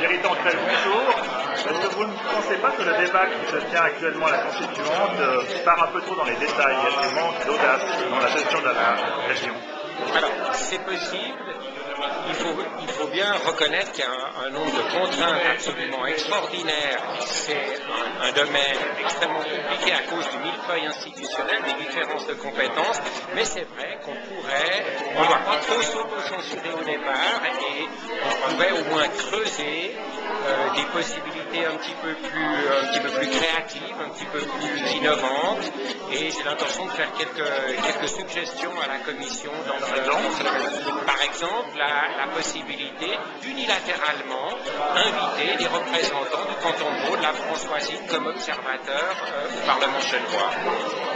méritant 13 jours. Est-ce que vous ne pensez pas que le débat qui se tient actuellement à la Constituante part un peu trop dans les détails et qu'il manque d'audace dans la gestion de la région? Alors, c'est possible. Il faut bien reconnaître qu'il y a un nombre de contraintes absolument extraordinaires. C'est un domaine extrêmement compliqué à cause du millefeuille institutionnel, des différences de compétences. Mais c'est vrai qu'on ne doit pas trop s'auto-censurer au départ et on pourrait au moins creuser des possibilités un petit peu plus créatives, un petit peu plus innovantes. Et j'ai l'intention de faire quelques suggestions à la Commission dans par exemple, la possibilité d'unilatéralement inviter des représentants du canton de Vaud, de la Françoisie, comme observateurs au Parlement genevois.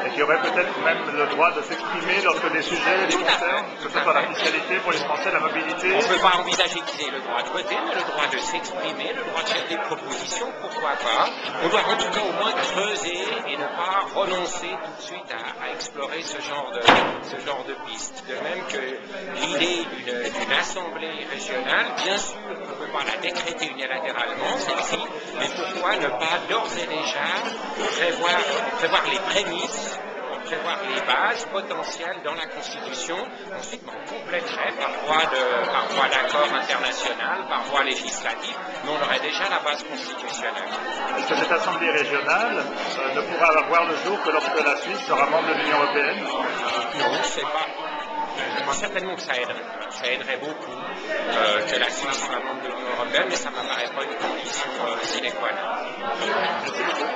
Et qui aurait peut-être même le droit de s'exprimer lorsque des sujets les concernent, que ce soit la fiscalité pour les Français, la mobilité. On ne peut pas envisager qu'ils aient le droit de voter, mais le droit de s'exprimer, le droit de faire des propositions, pourquoi pas. On doit en tout cas au moins creuser et ne pas renoncer tout de suite à explorer ce genre de piste. De même que l'idée d'une assemblée régionale, bien sûr, on ne peut pas la décréter unilatéralement, celle-ci, mais pourquoi ne pas d'ores et déjà prévoir les prémices, prévoir les bases potentielles dans la Constitution, ensuite on compléterait par voie d'accord international, par voie législative, mais on aurait déjà la base constitutionnelle. Est-ce que cette assemblée régionale ne pourra avoir le jour que lorsque la Suisse sera membre de l'Union européenne? Non, c'est pas. Je crois certainement que ça aiderait. Ça aiderait beaucoup que la Suisse soit membre de l'Union européenne, mais ça ne m'apparaît pas une condition sine qua non. Merci beaucoup.